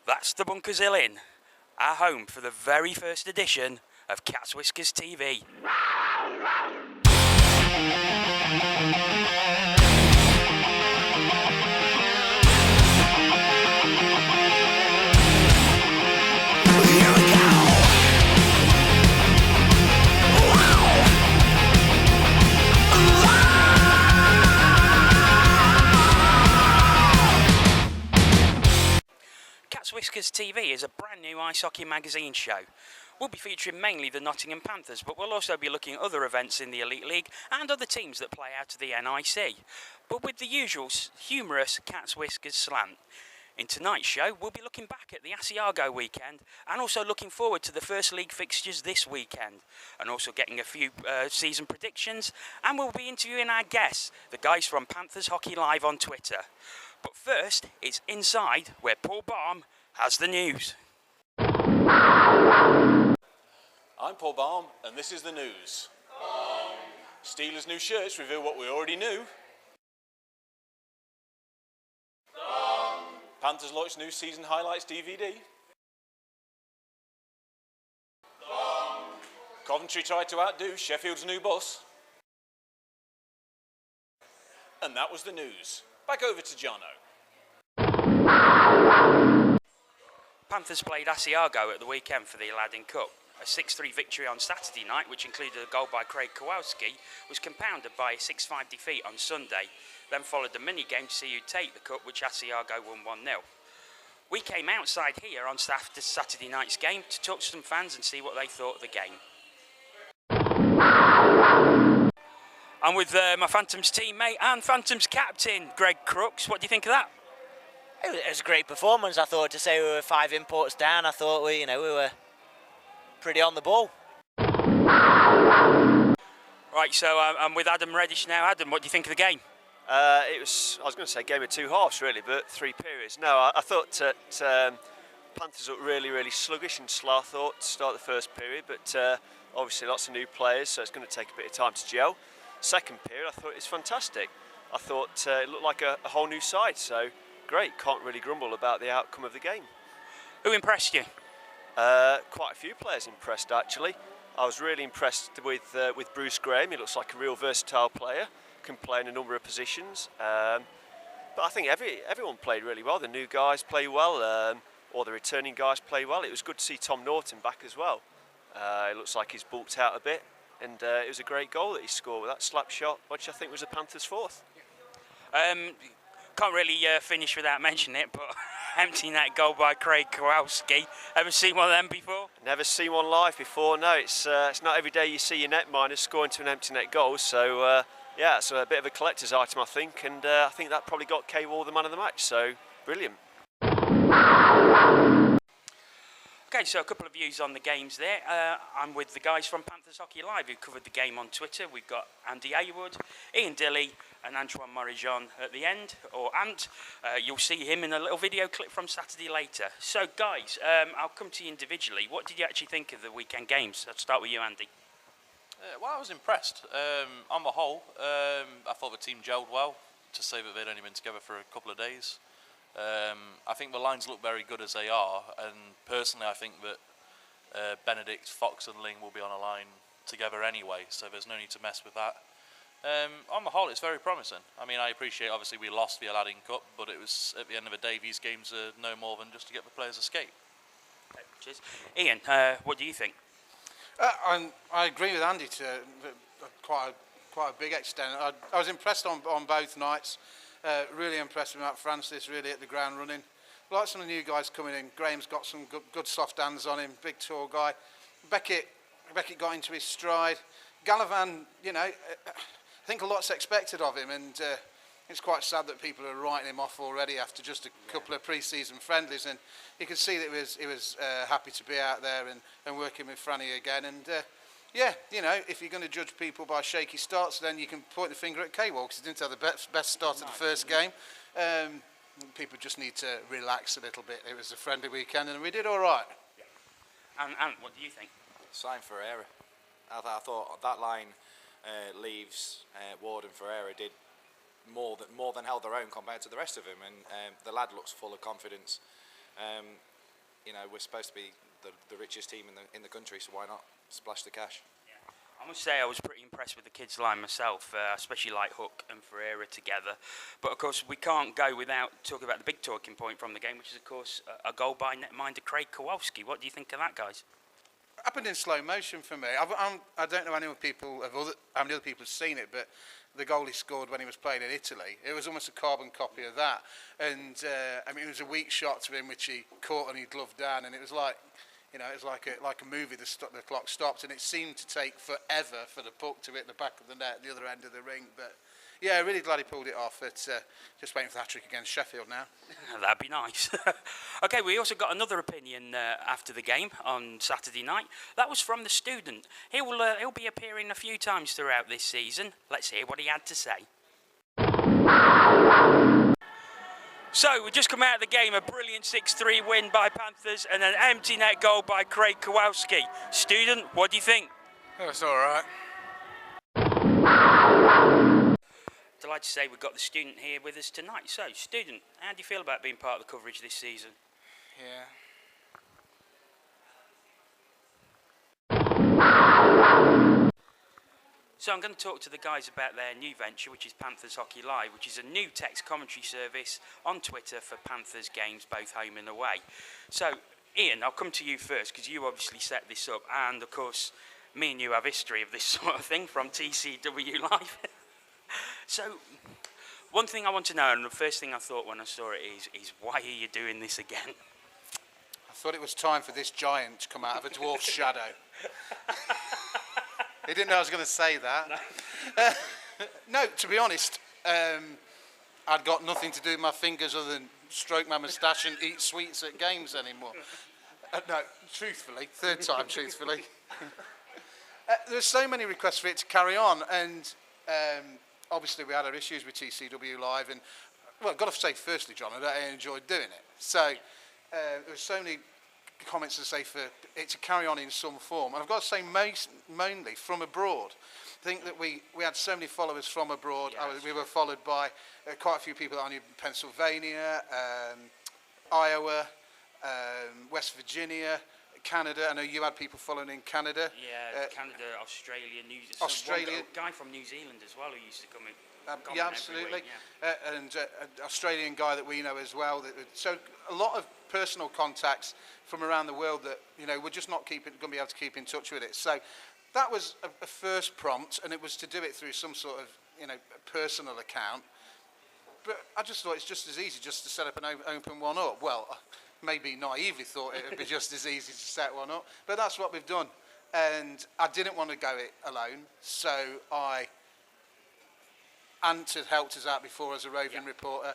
That's the Bunkers Hill Inn, our home for the very first edition of Cats Whiskers TV. Cats Whiskers TV is a brand new ice hockey magazine show. We'll be featuring mainly the Nottingham Panthers, but we'll also be looking at other events in the Elite League and other teams that play out of the NIC, but with the usual humorous Cats Whiskers slant. In tonight's show, we'll be looking back at the Asiago weekend and also looking forward to the First League fixtures this weekend, and also getting a few season predictions, and we'll be interviewing our guests, the guys from Panthers Hockey Live on Twitter. But first, it's inside where Paul Balm has the news. I'm Paul Balm, and this is the news. Steelers' new shirts reveal what we already knew. Panthers launch new season highlights DVD. Coventry tried to outdo Sheffield's new bus. And that was the news. Back over to Jono. Panthers played Asiago at the weekend for the Aladdin Cup. A 6-3 victory on Saturday night, which included a goal by Craig Kowalski, was compounded by a 6-5 defeat on Sunday. Then followed the mini-game to see who'd take the cup, which Asiago won 1-0. We came outside here on Saturday night's game to talk to some fans and see what they thought of the game. I'm with my Phantoms teammate and Phantoms captain, Greg Crooks. What do you think of that? It was a great performance. I thought, to say we were 5 imports down, I thought we were pretty on the ball. Right, so I'm with Adam Reddish now. Adam, what do you think of the game? I was going to say game of 2 halves really, but 3 periods. No, I thought that Panthers looked really, really sluggish and slow, I thought, to start the first period, but obviously lots of new players, so it's going to take a bit of time to gel. Second period, I thought it was fantastic. I thought it looked like a whole new side, so great. Can't really grumble about the outcome of the game. Who impressed you? Quite a few players impressed, actually. I was really impressed with Bruce Graham. He looks like a real versatile player, can play in a number of positions. But I think everyone played really well. The new guys play well, or the returning guys play well. It was good to see Tom Norton back as well. It looks like he's bulked out a bit, and it was a great goal that he scored with that slap shot, which I think was the Panthers' 4th. Can't really finish without mentioning it, but empty net goal by Craig Kowalski. Ever seen one of them before? Never seen one live before. No, it's not every day you see your netminder scoring to an empty net goal. So yeah, it's a bit of a collector's item, I think, and I think that probably got K-Wall the man of the match. So brilliant. Okay, so a couple of views on the games there. I'm with the guys from Panthers Hockey Live who covered the game on Twitter. We've got Andy Haywood, Iain Dilley and Antoinne Marie-Jeanne at the end, or Ant. You'll see him in a little video clip from Saturday later. So guys, I'll come to you individually. What did you actually think of the weekend games? I'll start with you, Andy. Well, I was impressed. On the whole, I thought the team gelled well, to say that they'd only been together for a couple of days. I think the lines look very good as they are, and personally I think that Benedict, Fox and Ling will be on a line together anyway, so there's no need to mess with that. On the whole, it's very promising. I mean, I appreciate obviously we lost the Aladdin Cup, but it was at the end of the day these games are no more than just to get the players escape. Okay, cheers. Iain, what do you think? I agree with Andy to quite a big extent. I was impressed on both nights. Really impressed with Matt Francis, really at the ground running. Like some of the new guys coming in. Graham's got some good soft hands on him, big tall guy. Beckett got into his stride. Gallivan, I think a lot's expected of him, and it's quite sad that people are writing him off already after just a couple of pre-season friendlies, and you could see that he was happy to be out there and working with Franny again. And yeah, if you're going to judge people by shaky starts, then you can point the finger at K-Wall because he didn't have the best start of the first game. People just need to relax a little bit. It was a friendly weekend and we did all right. Yeah. And what do you think? Sign for error. I thought that line leaves Ward and Ferreira did more than held their own compared to the rest of them, and the lad looks full of confidence. you know, we're supposed to be the richest team in the country, so why not splash the cash? I must say I was pretty impressed with the kids' line myself, especially like Hook and Ferreira together. But of course we can't go without talking about the big talking point from the game, which is of course a goal by netminder Craig Kowalski. What do you think of that, guys? Happened in slow motion for me. I don't know how many other people have seen it, but the goal he scored when he was playing in Italy, it was almost a carbon copy of that. And I mean, it was a weak shot to him, which he caught and he gloved down, and it was like, you know, it was like a movie. The clock stopped, and it seemed to take forever for the puck to hit the back of the net, the other end of the ring. But yeah, really glad he pulled it off. It's just waiting for the hat-trick against Sheffield now. That'd be nice. Okay, we also got another opinion after the game on Saturday night. That was from the student. He'll be appearing a few times throughout this season. Let's hear what he had to say. So, we just come out of the game, a brilliant 6-3 win by Panthers and an empty net goal by Craig Kowalski. Student, what do you think? It's all right. Delighted to say we've got the student here with us tonight. So, student, how do you feel about being part of the coverage this season? Yeah. So I'm going to talk to the guys about their new venture, which is Panthers Hockey Live, which is a new text commentary service on Twitter for Panthers games, both home and away. So, Ian, I'll come to you first, because you obviously set this up, and of course, me and you have history of this sort of thing from TCW Live. So, one thing I want to know, and the first thing I thought when I saw it is why are you doing this again? I thought it was time for this giant to come out of a dwarf's shadow. He didn't know I was going to say that. No, to be honest, I'd got nothing to do with my fingers other than stroke my moustache and eat sweets at games anymore. No, truthfully, third time, truthfully. There's so many requests for it to carry on, and obviously we had our issues with TCW Live, and well, I've got to say firstly, John, I enjoyed doing it. So there were so many comments to say for it to carry on in some form, and I've got to say mainly from abroad. I think that we had so many followers from abroad. Yes. We were followed by quite a few people on Pennsylvania, Iowa, West Virginia, Canada. I know you had people following in Canada. Yeah, Canada, Australia, New Zealand. Australia. A guy from New Zealand as well who used to come in. Yeah, absolutely. Week, yeah. And an Australian guy that we know as well. So a lot of personal contacts from around the world that, you know, we're just not going to be able to keep in touch with it. So that was a first prompt, and it was to do it through some sort of, you know, personal account. But I just thought it's just as easy just to set up and open one up. Well, maybe naively thought it would be just as easy to set one up, but that's what we've done. And I didn't want to go it alone, so Ant had helped us out before as a roving reporter.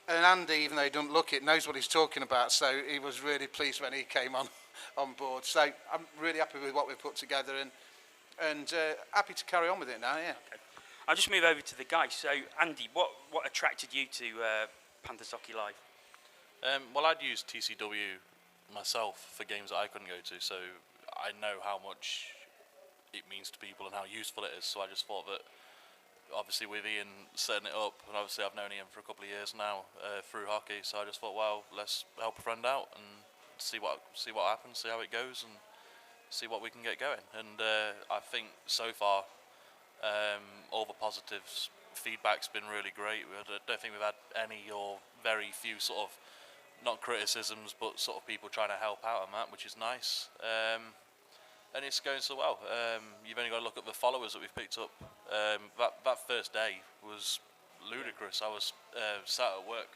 And Andy, even though he doesn't look it, knows what he's talking about, so he was really pleased when he came on board. So I'm really happy with what we've put together, and happy to carry on with it now, yeah. Okay. I'll just move over to the guys. So, Andy, what attracted you to Panthers Hockey Live? Well, I'd used TCW myself for games that I couldn't go to, so I know how much it means to people and how useful it is, so I just thought that obviously with Ian setting it up, and obviously I've known Ian for a couple of years now through hockey, so I just thought, well, let's help a friend out and see what happens, see how it goes, and see what we can get going. And I think so far all the positives, feedback's been really great. I don't think we've had any or very few sort of, not criticisms, but sort of people trying to help out on that, which is nice. And it's going so well. You've only got to look at the followers that we've picked up. That first day was ludicrous. I was sat at work,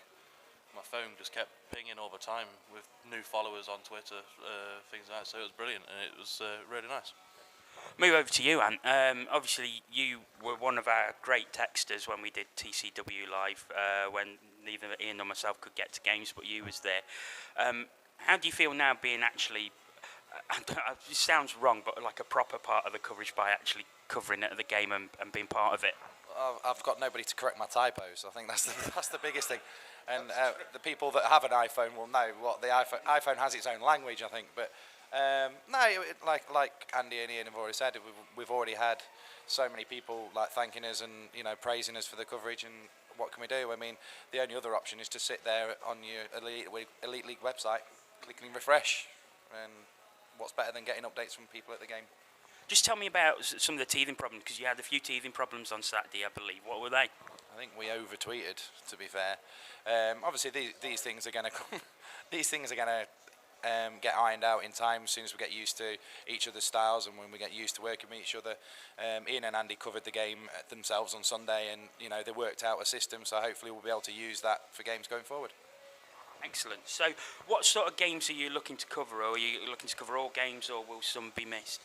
my phone just kept pinging all the time with new followers on Twitter, things like that. So it was brilliant, and it was really nice. Move over to you, Ant. Obviously, you were one of our great texters when we did TCW Live, when neither Ian nor myself could get to games, but you was there. How do you feel now being actually, it sounds wrong, but like a proper part of the coverage by actually covering it at the game and being part of it? I've got nobody to correct my typos. I think that's the biggest thing. And the people that have an iPhone will know what the iPhone has its own language, I think. But no, like Andy and Ian have already said, we've already had so many people like thanking us and, you know, praising us for the coverage. And what can we do? I mean, the only other option is to sit there on your Elite League website click and refresh. And what's better than getting updates from people at the game? Just tell me about some of the teething problems, because you had a few teething problems on Saturday, I believe. What were they? I think we over-tweeted, to be fair. Obviously, these things are going to get ironed out in time as soon as we get used to each other's styles and when we get used to working with each other. Iain and Andy covered the game themselves on Sunday, and they worked out a system. So hopefully, we'll be able to use that for games going forward. Excellent. So, what sort of games are you looking to cover? Or are you looking to cover all games, or will some be missed?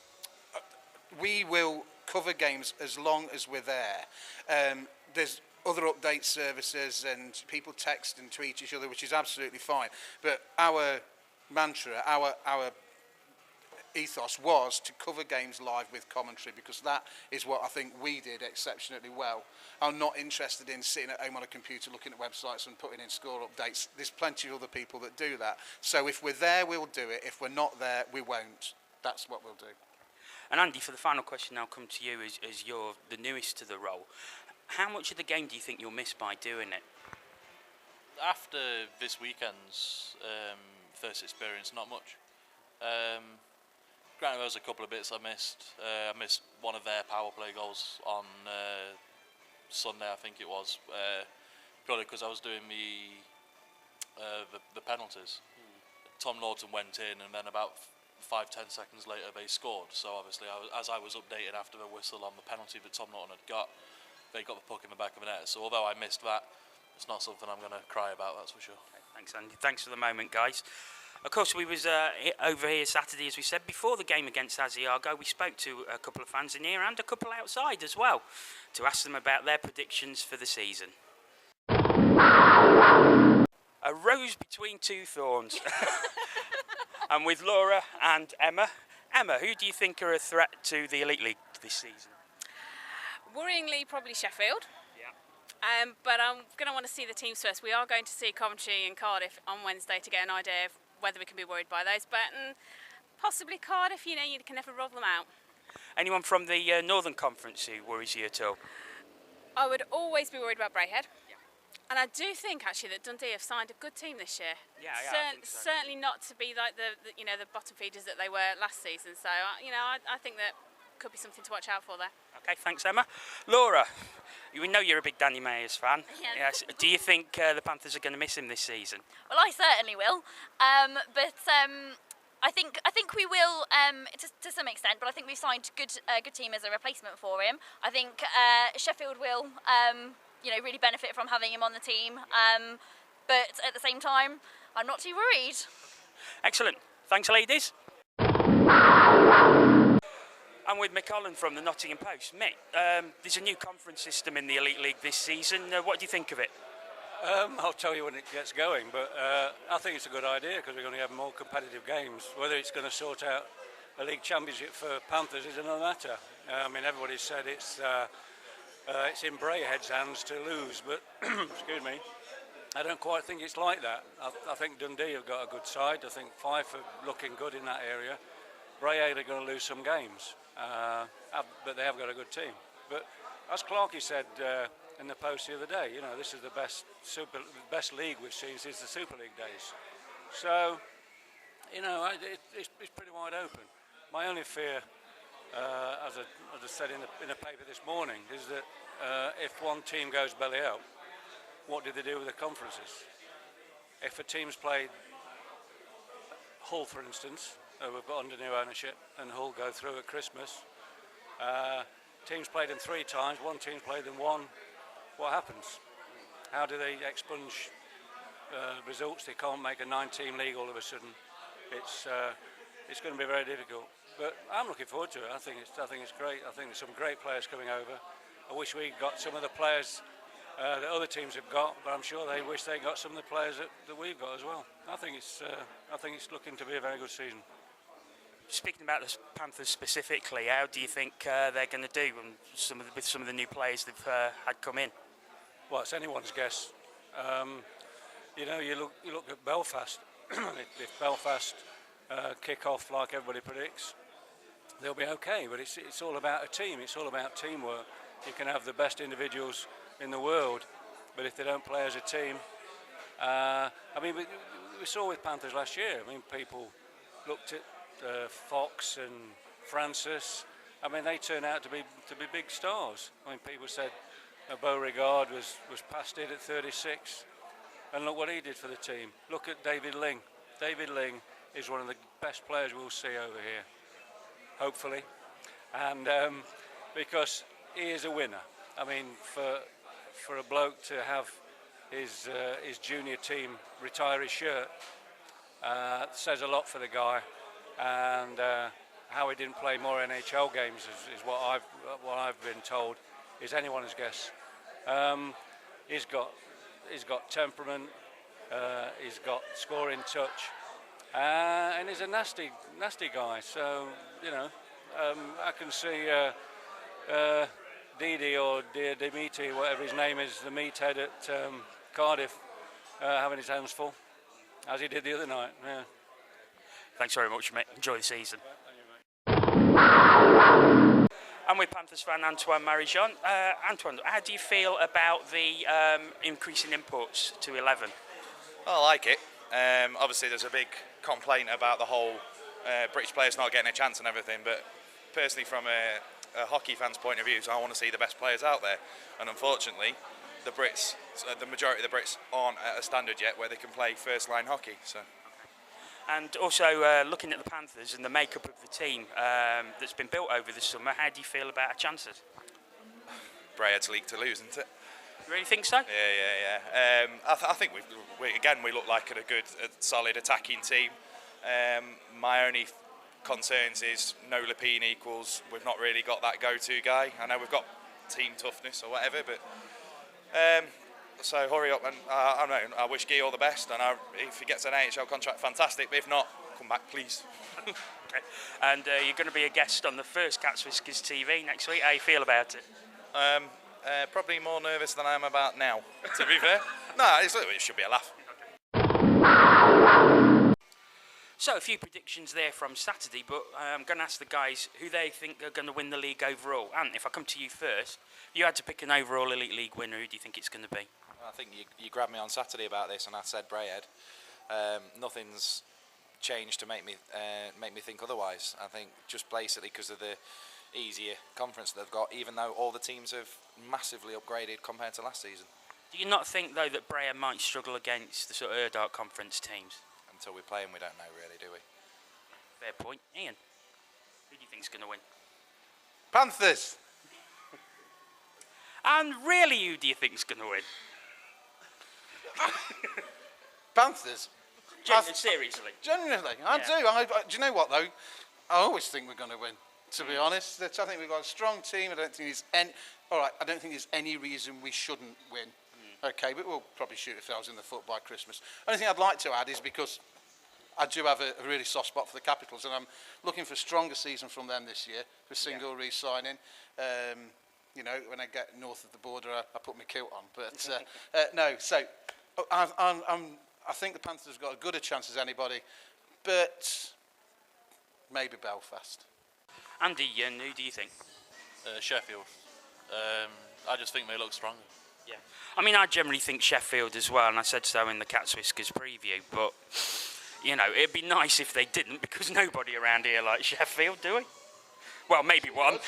We will cover games as long as we're there. There's other update services and people text and tweet each other, which is absolutely fine. But our mantra, our ethos was to cover games live with commentary, because that is what I think we did exceptionally well. I'm not interested in sitting at home on a computer looking at websites and putting in score updates. There's plenty of other people that do that. So if we're there, we'll do it. If we're not there, we won't. That's what we'll do. And Andy, for the final question, I'll come to you as you're the newest to the role. How much of the game do you think you'll miss by doing it? After this weekend's first experience, not much. Granted, there was a couple of bits I missed. I missed one of their power play goals on Sunday, I think it was. Probably because I was doing the penalties. Tom Norton went in, and then about 5-10 seconds later they scored. So obviously, as I was updating after the whistle on the penalty that Tom Norton had got, they got the puck in the back of the net. So although I missed that, it's not something I'm going to cry about, that's for sure. Okay, thanks, Andy. Thanks for the moment, guys. Of course, we was over here Saturday, as we said, before the game against Asiago. We spoke to a couple of fans in here and a couple outside as well, to ask them about their predictions for the season. A rose between two thorns. I'm with Laura and Emma. Emma, who do you think are a threat to the Elite League this season? Worryingly, probably Sheffield. Yeah. But I'm going to want to see the teams first. We are going to see Coventry and Cardiff on Wednesday to get an idea of whether we can be worried by those. But possibly Cardiff, you can never rule them out. Anyone from the Northern Conference who worries you at all? I would always be worried about Braehead. Yeah. And I do think actually that Dundee have signed a good team this year. Yeah, I think so. Certainly not to be like the bottom feeders that they were last season. So I think that could be something to watch out for there. Okay, thanks, Emma. Laura, we know you're a big Danny Mayers fan. Yes. Do you think the Panthers are going to miss him this season? Well, I certainly will. But I think we will to some extent. But I think we've signed a good team as a replacement for him. I think Sheffield will really benefit from having him on the team. But at the same time, I'm not too worried. Excellent. Thanks, ladies. I'm with Mick Holland from the Nottingham Post. Mick, there's a new conference system in the Elite League this season. What do you think of it? I'll tell you when it gets going, but I think it's a good idea because we're going to have more competitive games. Whether it's going to sort out a league championship for Panthers is another matter. I mean, everybody said it's in Braehead's hands to lose, but excuse me, I don't quite think it's like that. I think Dundee have got a good side. I think Fife are looking good in that area. Braehead are going to lose some games. But they have got a good team. But as Clarkey said in the Post the other day, this is the best league we've seen since the Super League days. So, it's pretty wide open. My only fear, as I said in a paper this morning, is that if one team goes belly up, what do they do with the conferences? If a team's played Hull, for instance, we've got under new ownership, and Hull go through at Christmas. Teams played them 3 times, one team's played them 1. What happens? How do they expunge results? They can't make a 9-team league all of a sudden. It's going to be very difficult. But I'm looking forward to it. I think it's great. I think there's some great players coming over. I wish we got some of the players that other teams have got, but I'm sure they wish they got some of the players that we've got as well. I think it's looking to be a very good season. Speaking about the Panthers specifically, how do you think they're going to do with some of the new players they've had come in? Well, it's anyone's guess. You look at Belfast. If Belfast kick off like everybody predicts, they'll be okay. But it's all about a team. It's all about teamwork. You can have the best individuals in the world, but if they don't play as a team, we we saw with Panthers last year. I mean, people looked at Fox and Francis. I mean, they turned out to be big stars. I mean, people said Beauregard was past it at 36, and look what he did for the team. Look at David Ling. David Ling is one of the best players we'll see over here, hopefully, and because he is a winner. I mean, for a bloke to have his junior team retire his shirt says a lot for the guy, and how he didn't play more NHL games is what I've been told is anyone's guess. He's got temperament, he's got scoring touch, and he's a nasty guy. So you know, I can see Didi or Dimitri, whatever his name is, the meathead at Cardiff, having his hands full, as he did the other night. Yeah. Thanks very much, mate. Enjoy the season. I'm with Panthers fan Antoinne Marie-Jeanne. Antoine, how do you feel about the increase in imports to 11? Well, I like it. Obviously, there's a big complaint about the whole British players not getting a chance and everything, but personally, from a hockey fan's point of view, so I want to see the best players out there. And unfortunately, the majority of the Brits aren't at a standard yet where they can play first-line hockey. So. And also, looking at the Panthers and the makeup of the team that's been built over the summer, how do you feel about our chances? Brayhead's league to lose, isn't it? You really think so? Yeah. I think we look like a good, solid attacking team. My only concerns is no Lapine equals. We've not really got that go-to guy. I know we've got team toughness or whatever, but so hurry up, and I wish Guy all the best. And if he gets an AHL contract, fantastic. But if not, come back, please. Okay. And you're going to be a guest on the first Cats Whiskers TV next week. How you feel about it? Probably more nervous than I am about now, to be fair. No, it should be a laugh. So a few predictions there from Saturday, but I'm going to ask the guys who they think are going to win the league overall. Ant, if I come to you first, if you had to pick an overall Elite League winner, who do you think it's going to be? I think you grabbed me on Saturday about this, and I said Brayhead. Nothing's changed to make me think otherwise. I think just basically because of the easier conference they've got, even though all the teams have massively upgraded compared to last season. Do you not think, though, that Brayhead might struggle against the sort of Erdart Conference teams? Until we play them, we don't know really, do we? Fair point. Ian, who do you think's going to win? Panthers. And really, who do you think's going to win? Panthers. Seriously. Genuinely, I do. Do you know what though? I always think we're going to win. To be honest, I think we've got a strong team. I don't think there's any. All right, I don't think there's any reason we shouldn't win. Okay, but we'll probably shoot ourselves in the foot by Christmas. Only thing I'd like to add is because I do have a really soft spot for the Capitals, and I'm looking for a stronger season from them this year, for single re-signing. You know, when I get north of the border, I put my kilt on. But no, so I think the Panthers have got as good a chance as anybody, but maybe Belfast. Andy, who do you think? Sheffield. I just think they look stronger. Yeah, I mean, I generally think Sheffield as well, and I said so in the Cats Whiskers preview, but, you know, it'd be nice if they didn't, because nobody around here likes Sheffield, do we? Well, maybe one.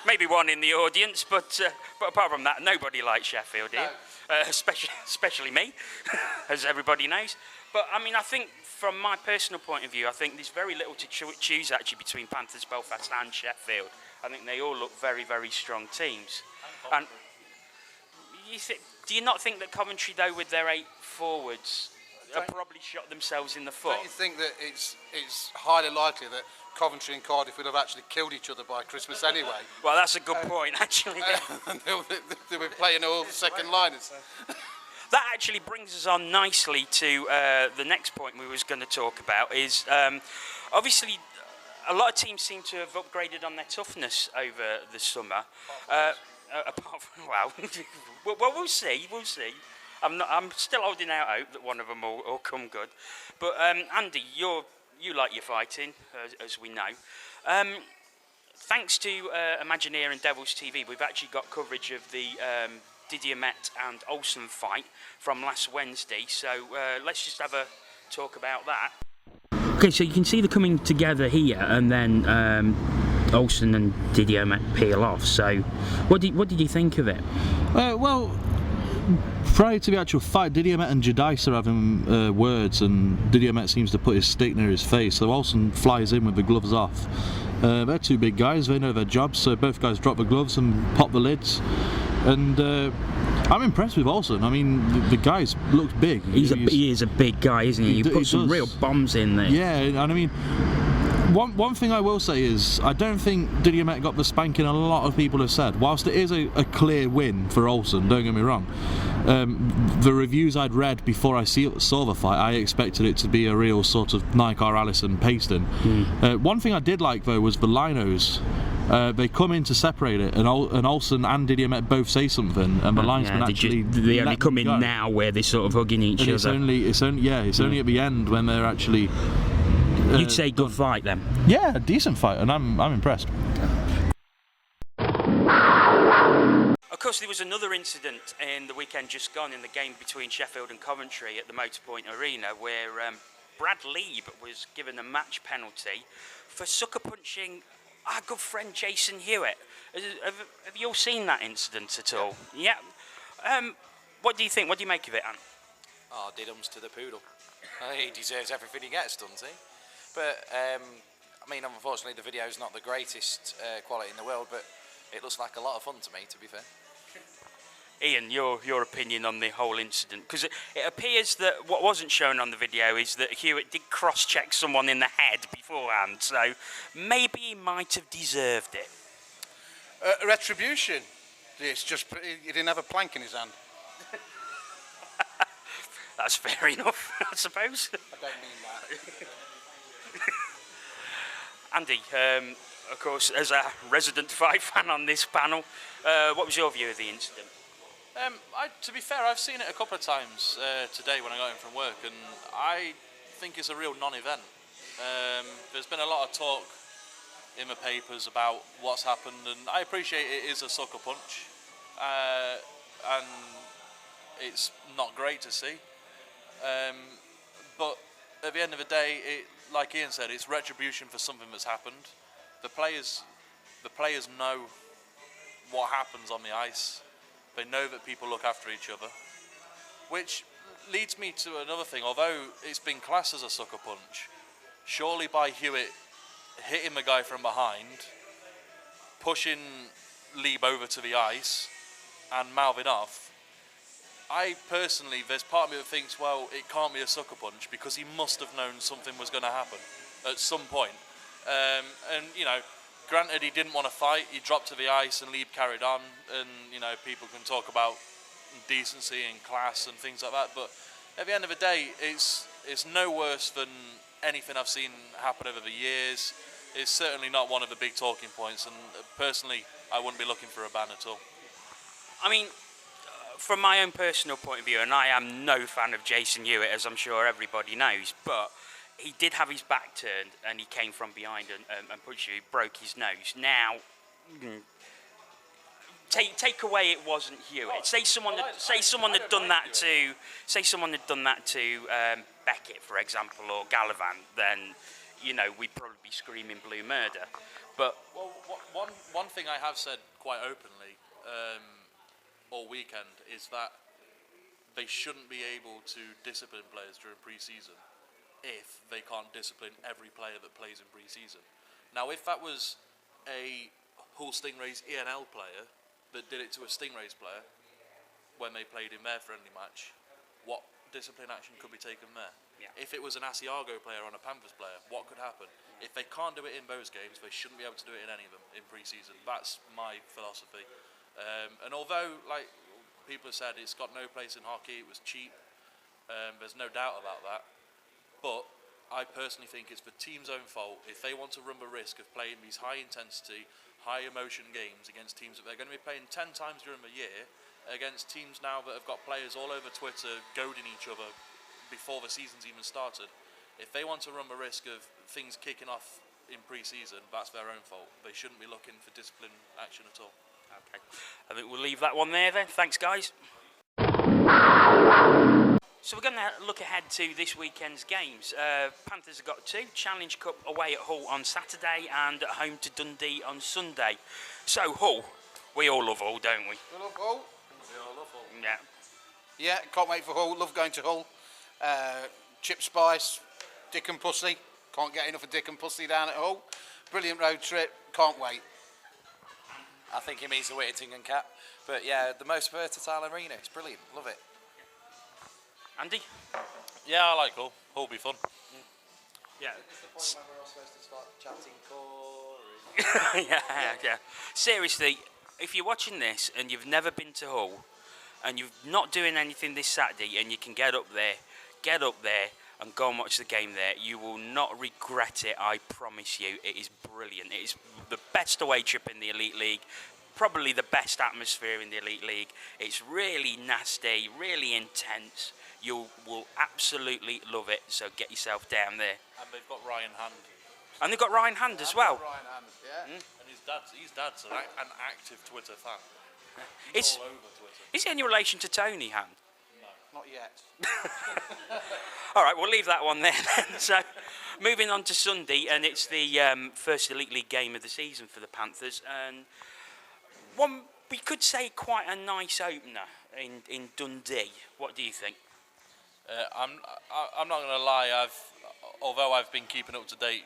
Maybe one in the audience, but apart from that, nobody likes Sheffield here, especially me, as everybody knows. But, I mean, I think from my personal point of view, I think there's very little to choose, actually, between Panthers, Belfast and Sheffield. I think they all look very, very strong teams. And do you not think that Coventry, though, with their 8 forwards, have probably shot themselves in the foot? Don't you think that it's highly likely that Coventry and Cardiff would have actually killed each other by Christmas anyway? Well, that's a good point, actually. They'll be playing all the second liners. That actually brings us on nicely to the next point we was going to talk about is, obviously, a lot of teams seem to have upgraded on their toughness over the summer. Apart from, well, we'll see. I'm still holding out hope that one of them will come good. But Andy, you like your fighting, as we know. Thanks to Imagineer and Devils TV, we've actually got coverage of the Didier Met and Olsen fight from last Wednesday. So let's just have a talk about that. Okay, so you can see they're coming together here, and then Olsen and Didier Met peel off. So what did you think of it? Well, prior to the actual fight, Didier Met and Jadice are having words, and Didier Met seems to put his stick near his face, so Olsen flies in with the gloves off. They're two big guys, they know their jobs, so both guys drop the gloves and pop the lids. And I'm impressed with Olsen. I mean, the guy's looked big. He is a big guy, isn't he? He put some real bombs in there. Yeah, and I mean, one thing I will say is, I don't think Didier Met got the spanking a lot of people have said. Whilst it is a clear win for Olsen, don't get me wrong, the reviews I'd read before I saw the fight, I expected it to be a real sort of Nike or Allison pasting. One thing I did like, though, was the linos. They come in to separate it, and Olsen and Didier Met both say something, and the linesman actually they only come in now where they're sort of hugging each other. It's only at the end when they're actually. You'd say good fight then? Yeah, a decent fight, and I'm impressed. Of course, there was another incident in the weekend just gone in the game between Sheffield and Coventry at the Motorpoint Arena, where Brad Lieb was given a match penalty for sucker punching our good friend Jason Hewitt. Have you all seen that incident at all? Yeah. What do you think? What do you make of it, Anne? Oh, didums to the poodle. He deserves everything he gets, doesn't he? But, I mean, unfortunately, the video's not the greatest quality in the world, but it looks like a lot of fun to me, to be fair. Ian, your opinion on the whole incident? Because it appears that what wasn't shown on the video is that Hewitt did cross-check someone in the head beforehand, so maybe he might have deserved it. Retribution. It's just he didn't have a plank in his hand. That's fair enough, I suppose. I don't mean that. Andy, of course, as a resident Fife fan on this panel, what was your view of the incident? To be fair, I've seen it a couple of times today when I got in from work, and I think it's a real non-event. There's been a lot of talk in the papers about what's happened, and I appreciate it is a sucker punch, and it's not great to see. But at the end of the day, like Ian said, it's retribution for something that's happened. The players know what happens on the ice. They know that people look after each other, which leads me to another thing. Although it's been classed as a sucker punch, surely by Hewitt hitting the guy from behind, pushing Lieb over to the ice and mouthing off, I personally, there's part of me that thinks, well, it can't be a sucker punch because he must have known something was going to happen at some point. And, you know, granted, he didn't want to fight. He dropped to the ice and Lieb carried on. And, you know, people can talk about decency and class and things like that. But at the end of the day, it's no worse than anything I've seen happen over the years. It's certainly not one of the big talking points. And personally, I wouldn't be looking for a ban at all. I mean, from my own personal point of view, and I am no fan of Jason Hewitt, as I'm sure everybody knows, but he did have his back turned and he came from behind and punched you. He broke his nose. Now, take away it wasn't Hewitt. Say someone had done that to Beckett, for example, or Gallivan, then you know we'd probably be screaming blue murder. But one thing I have said quite openly all weekend is that they shouldn't be able to discipline players during pre-season if they can't discipline every player that plays in pre-season. Now, if that was a Hull Stingrays ENL player that did it to a Stingrays player when they played in their friendly match, what discipline action could be taken there? Yeah. If it was an Asiago player on a Panthers player, what could happen? Yeah. If they can't do it in those games, they shouldn't be able to do it in any of them in pre-season. That's my philosophy. And although, like people have said, it's got no place in hockey, it was cheap, there's no doubt about that. But I personally think it's the team's own fault if they want to run the risk of playing these high-intensity, high-emotion games against teams that they're going to be playing 10 times during the year, against teams now that have got players all over Twitter goading each other before the season's even started. If they want to run the risk of things kicking off in pre-season, that's their own fault. They shouldn't be looking for discipline action at all. Okay. I think we'll leave that one there then. Thanks, guys. So we're going to look ahead to this weekend's games. Panthers have got 2. Challenge Cup away at Hull on Saturday and at home to Dundee on Sunday. So Hull, we all love Hull, don't we? We love Hull. We all love Hull. Yeah. Yeah, can't wait for Hull. Love going to Hull. Chip Spice, Dick and Pussy. Can't get enough of Dick and Pussy down at Hull. Brilliant road trip. Can't wait. I think he means the Whittington cap. But yeah, the most versatile arena. It's brilliant. Love it. Andy? Yeah, I like Hull. Hull will be fun. Yeah. Is the point where we're all supposed to start chatting core? yeah. Seriously, if you're watching this and you've never been to Hull and you're not doing anything this Saturday and you can get up there and go and watch the game there, you will not regret it, I promise you. It is brilliant. It is the best away trip in the Elite League. Probably the best atmosphere in the Elite League. It's really nasty, really intense. You will absolutely love it, so get yourself down there. And they've got Ryan Hand. And they've got Ryan Hand as well. Ryan Hand, yeah. And his dad's an active Twitter fan. It's all over Twitter. Is he any relation to Tony Hand? Not yet. All right, we'll leave that one there then. So, moving on to Sunday, and it's the first Elite League game of the season for the Panthers, and one we could say quite a nice opener in Dundee. What do you think? I'm not going to lie. Although I've been keeping up to date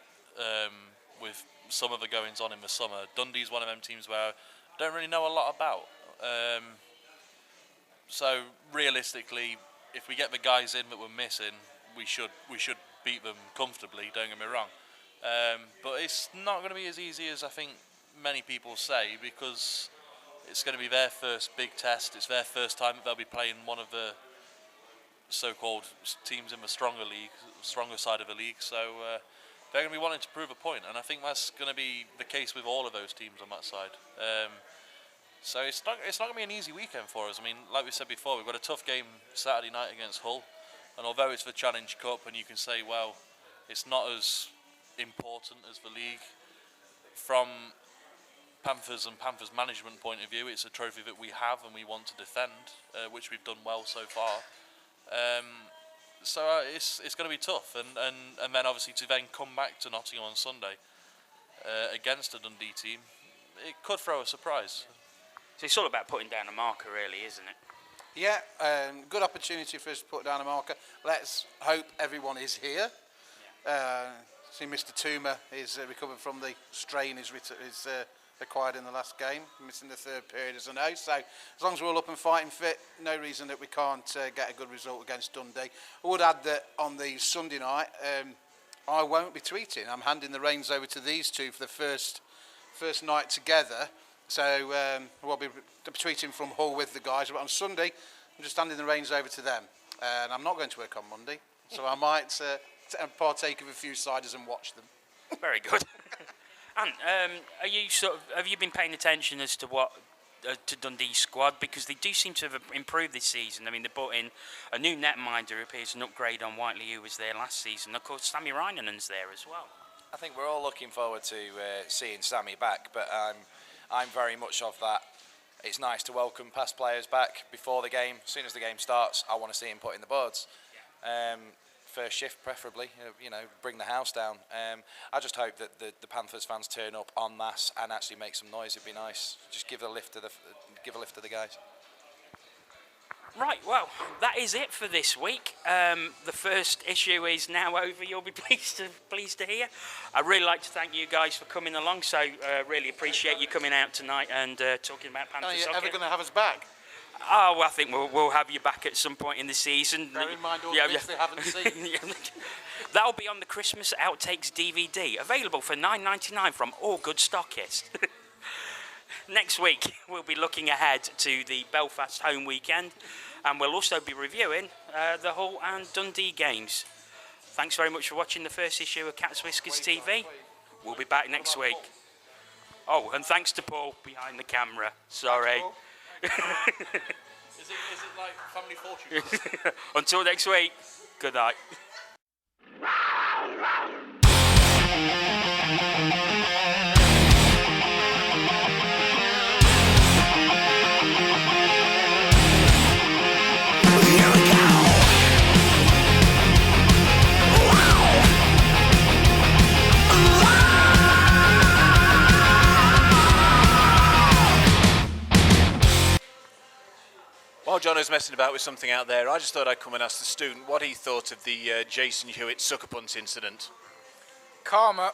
with some of the goings on in the summer, Dundee's one of them teams where I don't really know a lot about. So realistically, if we get the guys in that we're missing, we should beat them comfortably. Don't get me wrong, but it's not going to be as easy as I think many people say, because it's going to be their first big test. It's their first time that they'll be playing one of the so-called teams in the stronger side of the league. So they're going to be wanting to prove a point, and I think that's going to be the case with all of those teams on that side. So it's not going to be an easy weekend for us. I mean, like we said before, we've got a tough game Saturday night against Hull, and although it's the Challenge Cup, and you can say, well, it's not as important as the league, from Panthers and Panthers management point of view, it's a trophy that we have and we want to defend, which we've done well so far. So it's going to be tough, and then obviously to then come back to Nottingham on Sunday against a Dundee team, it could throw a surprise. So it's all about putting down a marker, really, isn't it? Yeah, good opportunity for us to put down a marker. Let's hope everyone is here. See, Mr. Toomer is recovered from the strain he's acquired in the last game, missing the third period, as I know. So as long as we're all up and fighting fit, no reason that we can't get a good result against Dundee. I would add that on the Sunday night, I won't be tweeting. I'm handing the reins over to these two for the first night together. So we'll be tweeting from Hull with the guys. But on Sunday, I'm just handing the reins over to them. And I'm not going to work on Monday, so I might partake of a few ciders and watch them. Very good. And are you have you been paying attention as to what to Dundee's squad, because they do seem to have improved this season? I mean, they brought in a new netminder who appears an upgrade on Whiteley, who was there last season. Of course, Sammy Reinenen's there as well. I think we're all looking forward to seeing Sammy back, but I'm very much of that. It's nice to welcome past players back before the game. As soon as the game starts, I want to see him put in the boards. First shift preferably, bring the house down. I just hope that the Panthers fans turn up en masse and actually make some noise. It'd be nice. Just give a lift to the guys. Right, well, that is it for this week. The first issue is now over, you'll be pleased to hear. I'd really like to thank you guys for coming along, so really appreciate you coming out tonight and talking about Panthers Hockey. Are you ever going to have us back? Oh, well, I think we'll have you back at some point in the season. Bear in mind all the bits they haven't seen. That'll be on the Christmas Outtakes DVD, available for $9.99 from all good stockists. Next week, we'll be looking ahead to the Belfast home weekend, and we'll also be reviewing the Hull and Dundee games. Thanks very much for watching the first issue of Cats Whiskers TV. We'll be back next week. Oh, and thanks to Paul behind the camera. Sorry. Is it like Family Fortune? Until next week, good night. While Jono's messing about with something out there, I just thought I'd come and ask the student what he thought of the Jason Hewitt sucker punt incident. Karma.